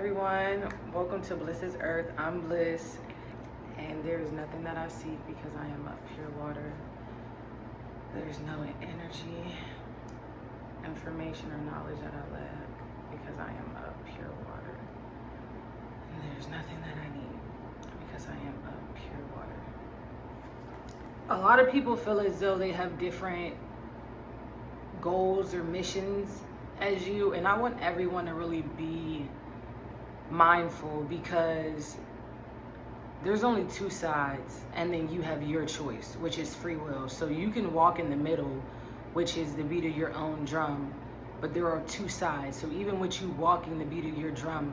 everyone, welcome to Bliss's Earth. I'm Bliss, and there is nothing that I seek because I am of pure water. There's no energy, information, or knowledge that I lack because I am of pure water. And there's nothing that I need because I am of pure water. A lot of people feel as though they have different goals or missions as you, and I want everyone to really be mindful because there's only two sides, and then you have your choice, which is free will. So you can walk in the middle, which is the beat of your own drum, but there are two sides. So even with you walking the beat of your drum,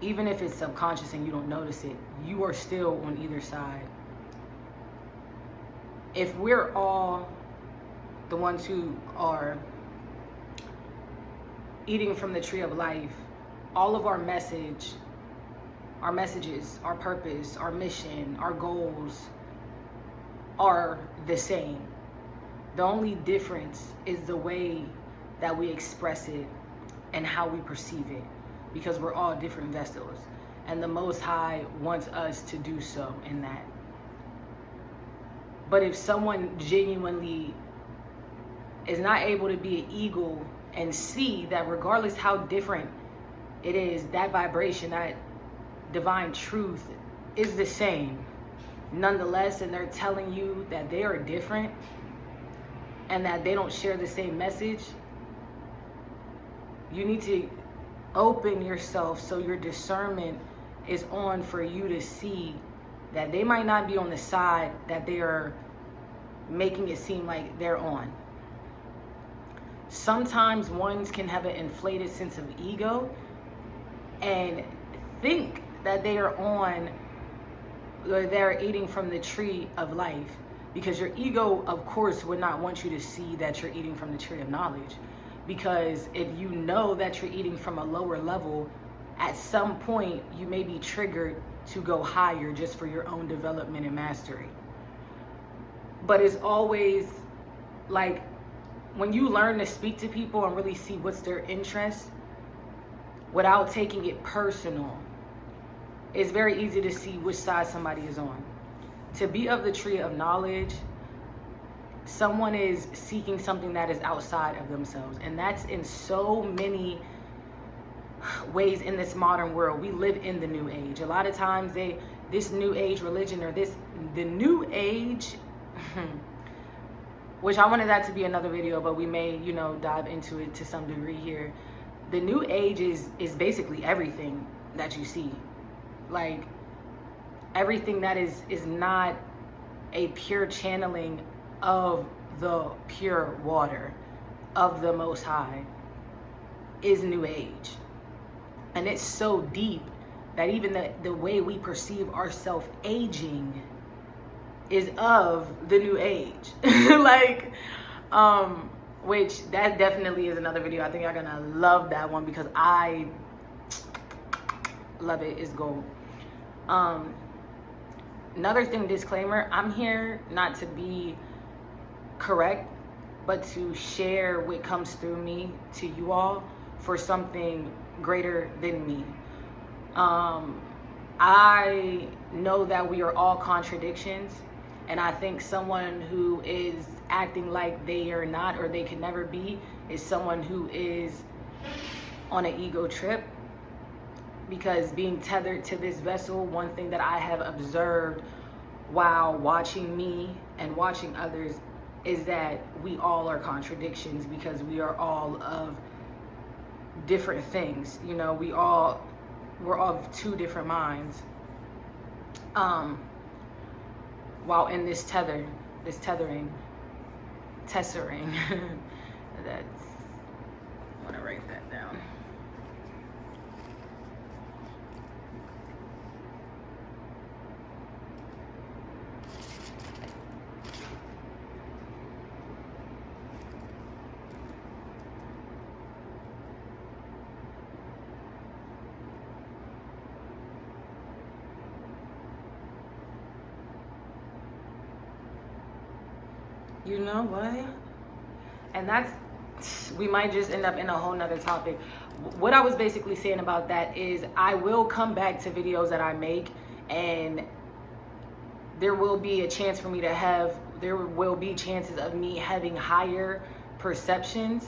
even if it's subconscious and you don't notice it, you are still on either side. If we're all the ones who are eating from the tree of life, all of our messages, our purpose, our mission, our goals are the same. The only difference is the way that we express it and how we perceive it, because we're all different vessels, and the Most High wants us to do so in that. But if someone genuinely is not able to be an eagle and see that regardless how different it is, that vibration, that divine truth is the same nonetheless, and they're telling you that they are different and that they don't share the same message, you need to open yourself so your discernment is on for you to see that they might not be on the side that they are making it seem like they're on. Sometimes ones can have an inflated sense of ego and think that they are on, or they're eating from the tree of life, because your ego, of course, would not want you to see that you're eating from the tree of knowledge. Because if you know that you're eating from a lower level, at some point you may be triggered to go higher just for your own development and mastery. But it's always like, when you learn to speak to people and really see what's their interest without taking it personal, it's very easy to see which side somebody is on. To be of the tree of knowledge, someone is seeking something that is outside of themselves. And that's in so many ways in this modern world. We live in the new age. A lot of times this new age religion, or the new age, which I wanted that to be another video, but we may, dive into it to some degree here. The new age is basically everything that you see. Like, everything that is not a pure channeling of the pure water of the Most High is new age. And it's so deep that even the way we perceive ourselves aging is of the new age. Like, which that definitely is another video. I think you're gonna love that one because I love it. It's gold. Another thing, disclaimer, I'm here not to be correct, but to share what comes through me to you all for something greater than me. I know that we are all contradictions, and I think someone who is acting like they are not, or they can never be, is someone who is on an ego trip. Because being tethered to this vessel, one thing that I have observed while watching me and watching others is that we all are contradictions, because we are all of different things. We're all of two different minds. While in this tessering, that's, I want to write that down. You know what? And we might just end up in a whole nother topic, what I was basically saying about that is I will come back to videos that I make, and there will be a chance for me to have, there will be chances of me having higher perceptions,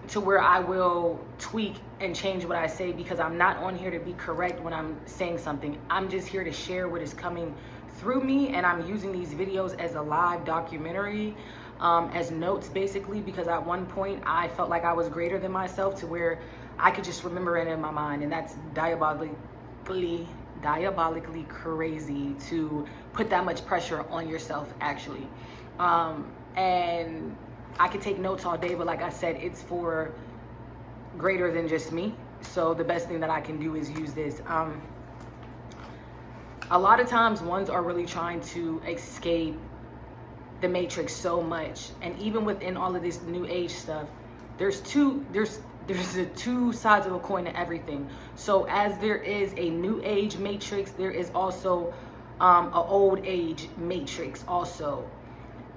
to where I will tweak and change what I say, because I'm not on here to be correct when I'm saying something. I'm just here to share what is coming through me, and I'm using these videos as a live documentary, as notes basically, because at one point I felt like I was greater than myself, to where I could just remember it in my mind, and that's diabolically crazy to put that much pressure on yourself, actually. And I could take notes all day, but like I said, it's for greater than just me. So the best thing that I can do is use this. A lot of times ones are really trying to escape the matrix so much, and even within all of this new age stuff, there's the two sides of a coin to everything. So as there is a new age matrix, there is also a old age matrix also.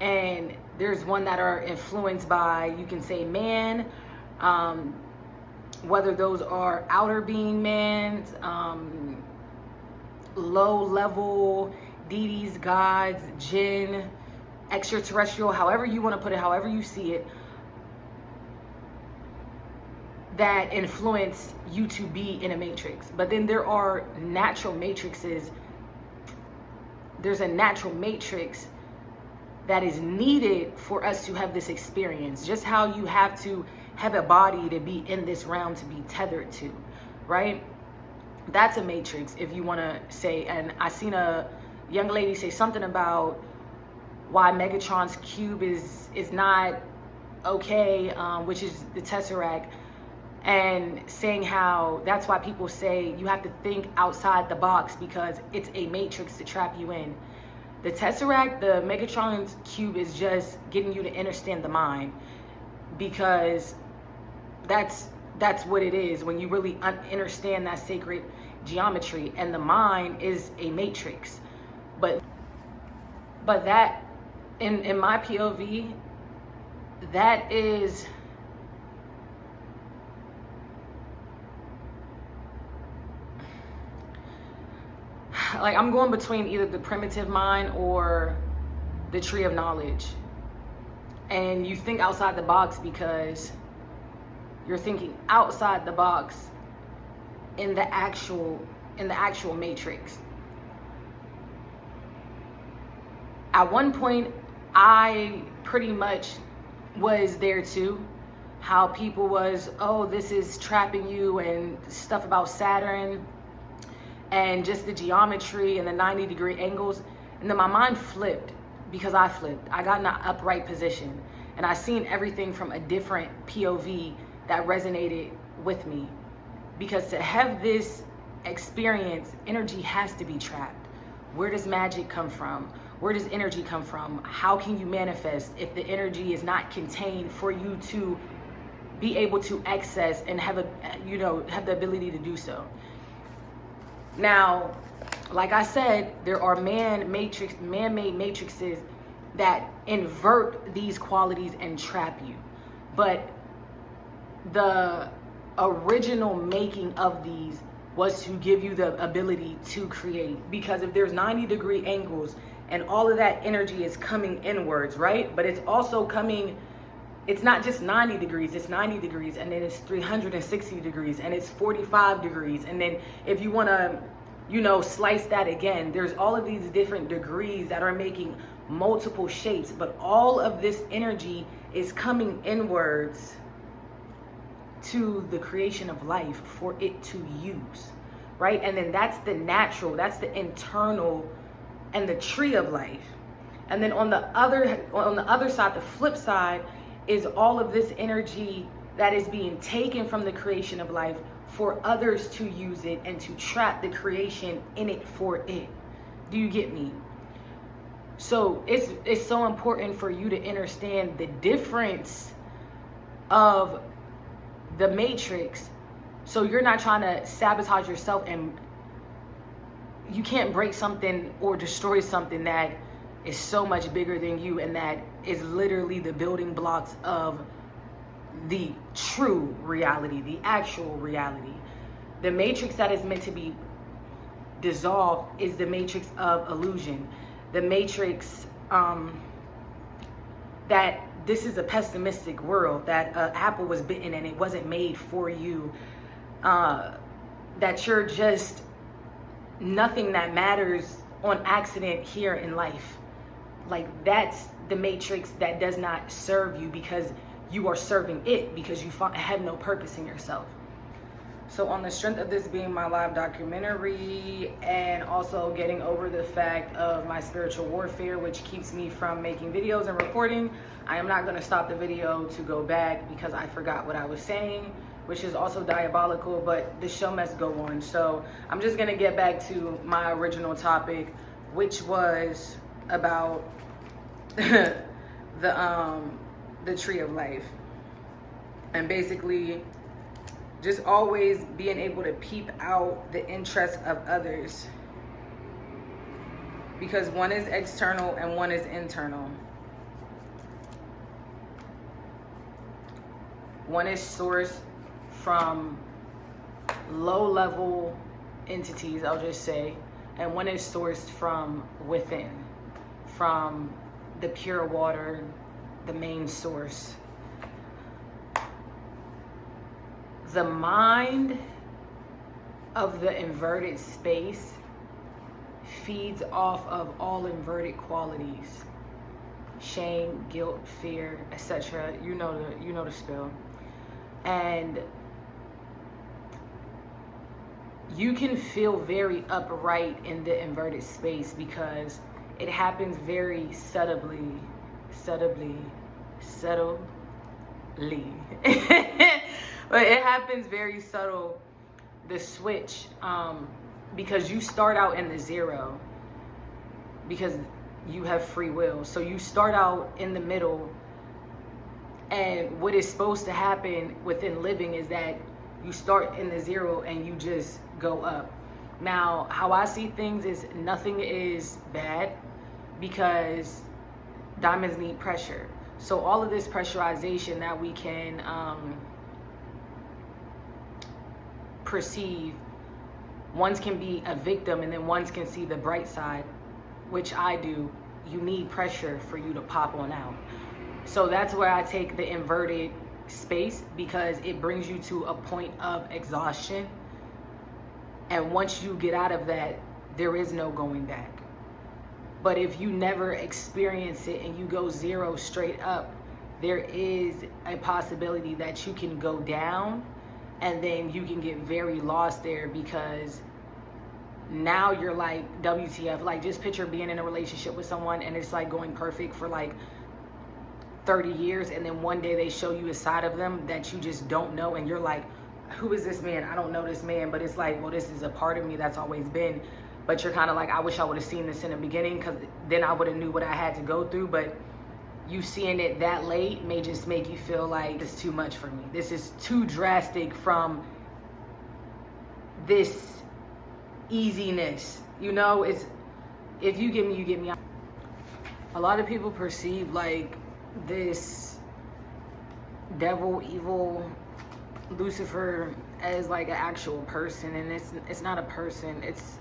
And there's one that are influenced by, you can say, man, whether those are outer being mans, low level deities, gods, jinn, extraterrestrial, however you want to put it, however you see it, that influence you to be in a matrix. But then there are natural matrices. There's a natural matrix that is needed for us to have this experience. Just how you have to have a body to be in this realm, to be tethered to, right? That's a matrix, if you want to say. And I seen a young lady say something about why Megatron's cube is not okay, which is the tesseract, and saying how that's why people say you have to think outside the box, because it's a matrix to trap you in. The tesseract, the Megatron's cube, is just getting you to understand the mind, because that's what it is when you really understand that sacred geometry. And the mind is a matrix, but that in my POV, that is like, I'm going between either the primitive mind or the tree of knowledge. And you think outside the box because you're thinking outside the box in the actual matrix. At one point, I pretty much was there too. How people was, oh, this is trapping you, and stuff about Saturn and just the geometry and the 90-degree angles. And then my mind flipped, because I flipped. I got in an upright position, and I seen everything from a different POV that resonated with me. Because to have this experience, energy has to be trapped. Where does magic come from? Where does energy come from? How can you manifest if the energy is not contained for you to be able to access and have the ability to do so? Now, like I said, there are man-made matrices that invert these qualities and trap you. But the original making of these was to give you the ability to create. Because if there's 90-degree angles and all of that energy is coming inwards, right? But it's also coming, it's not just 90 degrees, it's 90 degrees, and then it's 360 degrees, and it's 45 degrees. And then if you want to, slice that again, there's all of these different degrees that are making multiple shapes, but all of this energy is coming inwards to the creation of life for it to use, right? And then that's the natural, that's the internal, and the tree of life. And then on the other side, the flip side, is all of this energy that is being taken from the creation of life for others to use it and to trap the creation in it for it. Do you get me? So it's so important for you to understand the difference of the matrix, so you're not trying to sabotage yourself, and you can't break something or destroy something that is so much bigger than you, and that is literally the building blocks of the true reality, the actual reality. The matrix that is meant to be dissolved is the matrix of illusion. The matrix that this is a pessimistic world, that an apple was bitten and it wasn't made for you, that you're just nothing that matters on accident here in life. Like, that's the matrix that does not serve you, because you are serving it, because you have no purpose in yourself. So on the strength of this being my live documentary, and also getting over the fact of my spiritual warfare, which keeps me from making videos and recording, I am not going to stop the video to go back because I forgot what I was saying, which is also diabolical, but the show must go on. So I'm just going to get back to my original topic, which was about the tree of life. And basically just always being able to peep out the interests of others, because one is external and one is internal. One is sourced from low-level entities, I'll just say, and one is sourced from within, from the pure water, the main source. The mind of the inverted space feeds off of all inverted qualities: shame, guilt, fear, etc. You know the spill. And you can feel very upright in the inverted space because it happens very subtly. But it happens very subtle, the switch, because you start out in the zero, because you have free will. So you start out in the middle, and what is supposed to happen within living is that you start in the zero and you just go up. Now, how I see things is nothing is bad, because diamonds need pressure. So all of this pressurization that we can perceive, ones can be a victim and then ones can see the bright side, which I do. You need pressure for you to pop on out. So that's where I take the inverted space, because it brings you to a point of exhaustion, and once you get out of that, there is no going back. But if you never experience it and you go zero straight up, there is a possibility that you can go down, and then you can get very lost there, because now you're like, WTF. Like, just picture being in a relationship with someone and it's like going perfect for like 30 years, and then one day they show you a side of them that you just don't know, and you're like, who is this man? I don't know this man. But it's like, well, this is a part of me that's always been. But you're kind of like, I wish I would have seen this in the beginning, because then I would have knew what I had to go through. But you seeing it that late may just make you feel like it's too much for me. This is too drastic from this easiness. You know, it's, if you get me, you get me. A lot of people perceive like this devil, evil, Lucifer as like an actual person, and it's not a person. It's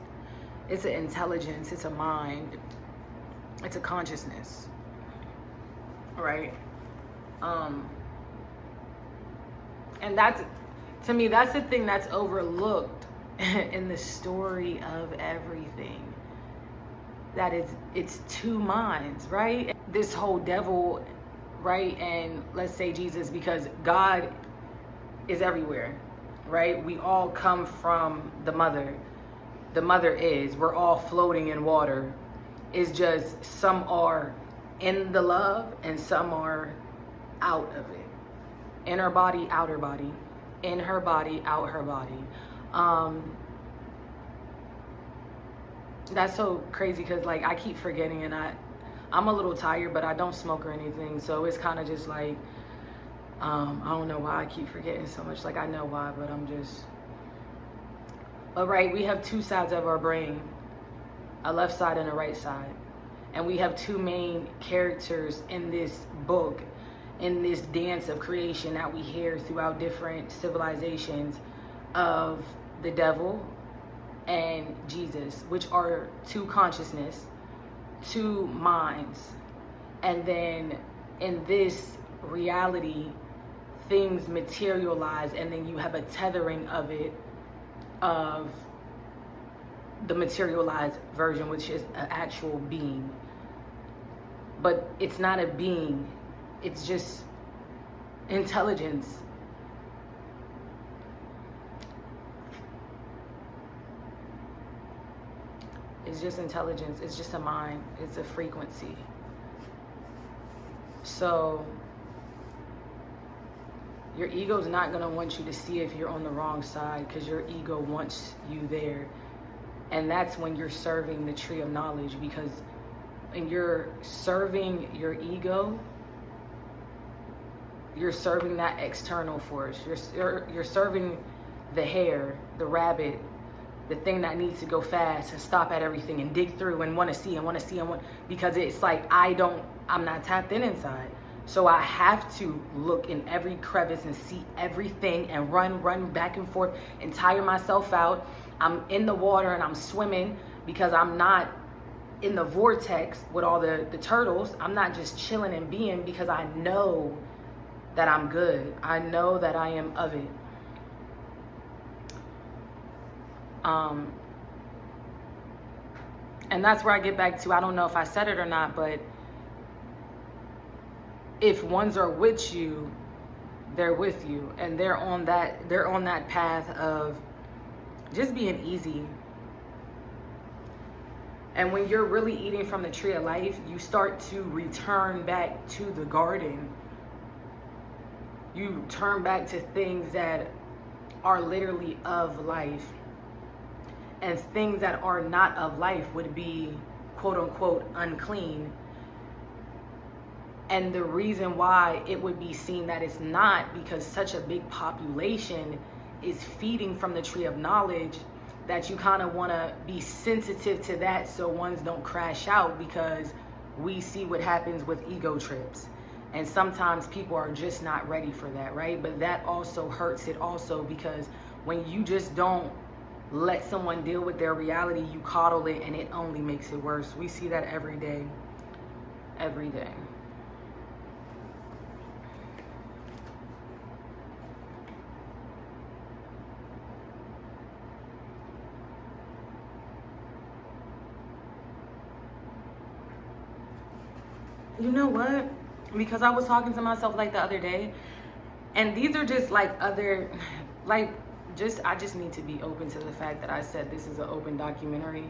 an intelligence, it's a mind, it's a consciousness, right? And that's, to me, that's the thing that's overlooked in the story of everything. That it's two minds, right? This whole devil, right? And let's say Jesus, because God is everywhere, right? We all come from the mother. The mother is, we're all floating in water. It's just some are in the love and some are out of it. Inner body, outer body. In her body, out her body. That's so crazy, because like I keep forgetting, and I'm a little tired, but I don't smoke or anything, so it's kind of just like I don't know why I keep forgetting so much. Like, I know why, but but right, we have two sides of our brain, a left side and a right side, and we have two main characters in this book, in this dance of creation that we hear throughout different civilizations of the devil and Jesus, which are two consciousness, two minds. And then in this reality, things materialize, and then you have a tethering of it, of the materialized version, which is an actual being. But it's not a being, it's just intelligence. It's just intelligence, it's just a mind, it's a frequency. So your ego's not gonna want you to see if you're on the wrong side, because your ego wants you there. And that's when you're serving the tree of knowledge, because when you're serving your ego, you're serving that external force. You're serving the hare, the rabbit, the thing that needs to go fast and stop at everything and dig through and want to see, because it's like I'm not tapped in inside. So I have to look in every crevice and see everything and run back and forth and tire myself out. I'm in the water and I'm swimming because I'm not in the vortex with all the turtles. I'm not just chilling and being, because I know that I'm good. I know that I am of it. And that's where I get back to, I don't know if I said it or not, but if ones are with you, they're with you, and they're on that path of just being easy. And when you're really eating from the tree of life, you start to return back to the garden. You turn back to things that are literally of life. And things that are not of life would be, quote unquote, unclean. And the reason why it would be seen that it's not, because such a big population is feeding from the tree of knowledge, that you kind of want to be sensitive to that so ones don't crash out, because we see what happens with ego trips. And sometimes people are just not ready for that, right? But that also hurts it also, because when you just don't let someone deal with their reality, you coddle it, and it only makes it worse. We see that every day. Every day. You know what? Because I was talking to myself like the other day, and these are just like other, like, I just need to be open to the fact that I said this is an open documentary.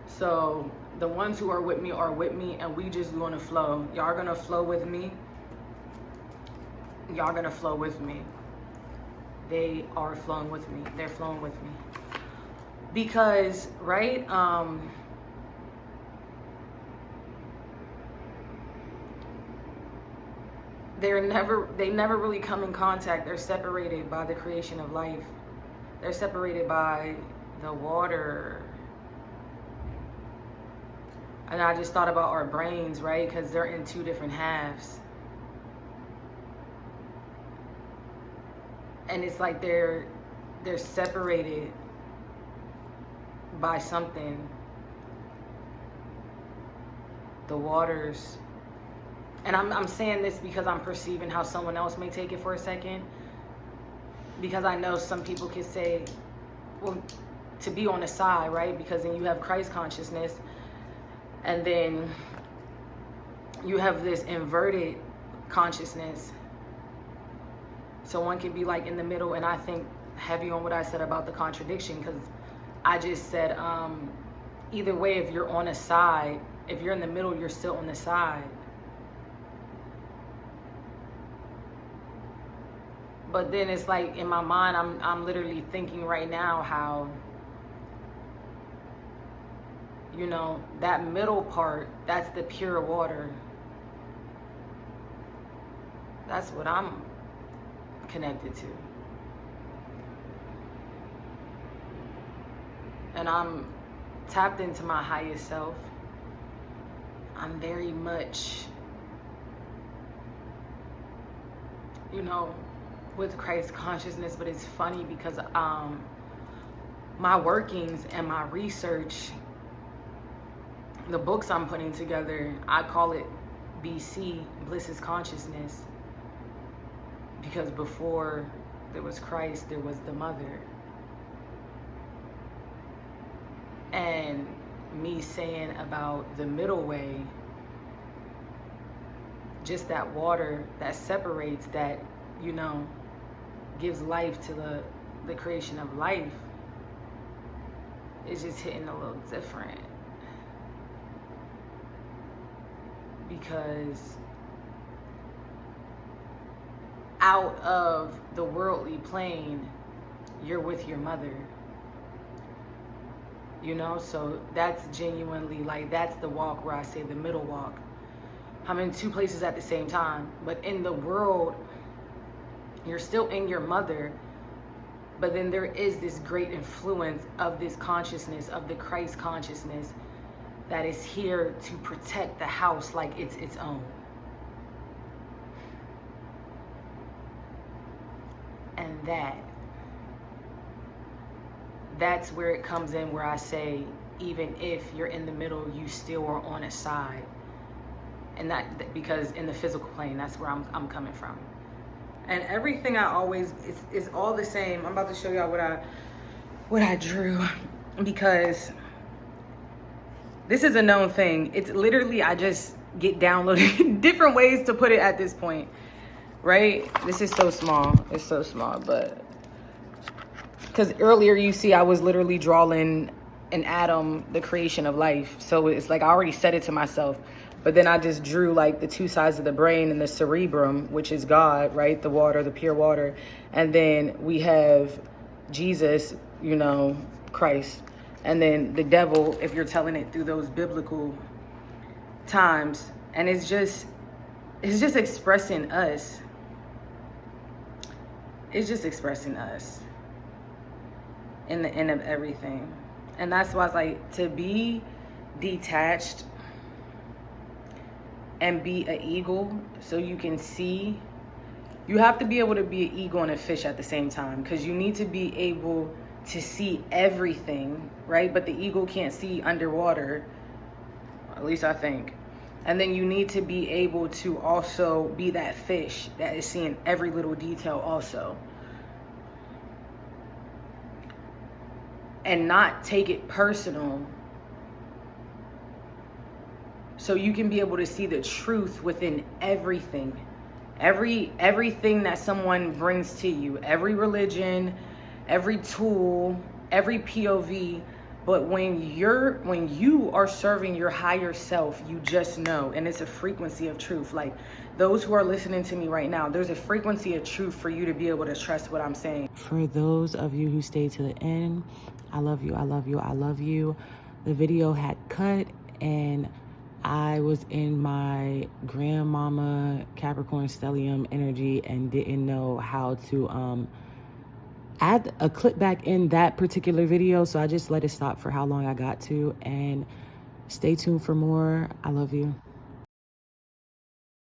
So the ones who are with me, and we just gonna flow. Y'all gonna flow with me. Y'all gonna flow with me. They are flowing with me. They're flowing with me. Because, right? They never really come in contact. They're separated by the creation of life. They're separated by the water. And I just thought about our brains, right? Because they're in two different halves. And it's like they're separated by something. The waters. And I'm saying this because I'm perceiving how someone else may take it for a second. Because I know some people can say, well, to be on the side, right? Because then you have Christ consciousness, and then you have this inverted consciousness. So one can be like in the middle, and I think heavy on what I said about the contradiction, because I just said either way, if you're on a side, if you're in the middle, you're still on the side. But then it's like in my mind, I'm literally thinking right now how, you know, that middle part, that's the pure water. That's what I'm connected to. And I'm tapped into my highest self. I'm very much you know, with Christ consciousness, but it's funny because my workings and my research, the books I'm putting together, I call it BC, Bliss is consciousness, because before there was Christ, there was the mother. And me saying about the middle way, just that water that separates, that, you know, gives life to the creation of life, is just hitting a little different. Because out of the worldly plane, you're with your mother. You know, so that's genuinely, like, that's the walk where I say the middle walk. I'm in two places at the same time, but in the world, you're still in your mother, but then there is this great influence of this consciousness, of the Christ consciousness, that is here to protect the house like it's its own. And that's where it comes in, where I say, even if you're in the middle, you still are on a side. And that, because in the physical plane, that's where I'm coming from. And everything I always, it's all the same. I'm about to show y'all what I drew, because this is a known thing. It's literally, I just get downloaded different ways to put it at this point, right? This is so small. It's so small, but because earlier you see I was literally drawing an atom, the creation of life. So it's like I already said it to myself, but then I just drew like the two sides of the brain and the cerebrum, which is God, right? The water, the pure water. And then we have Jesus, you know, Christ. And then the devil, if you're telling it through those biblical times. And it's just expressing us. It's just expressing us in the end of everything. And that's why it's like, to be detached and be an eagle so you can see, you have to be able to be an eagle and a fish at the same time, because you need to be able to see everything, right? But the eagle can't see underwater, at least I think. And then you need to be able to also be that fish that is seeing every little detail also. And not take it personal. So you can be able to see the truth within everything. Everything that someone brings to you, every religion, every tool, every POV. But when you are serving your higher self, you just know, and it's a frequency of truth. Like those who are listening to me right now, there's a frequency of truth for you to be able to trust what I'm saying. For those of you who stay to the end, I love you, I love you, I love you. The video had cut and I was in my grandmama Capricorn stellium energy and didn't know how to add a clip back in that particular video. So I just let it stop for how long I got to, and stay tuned for more. I love you.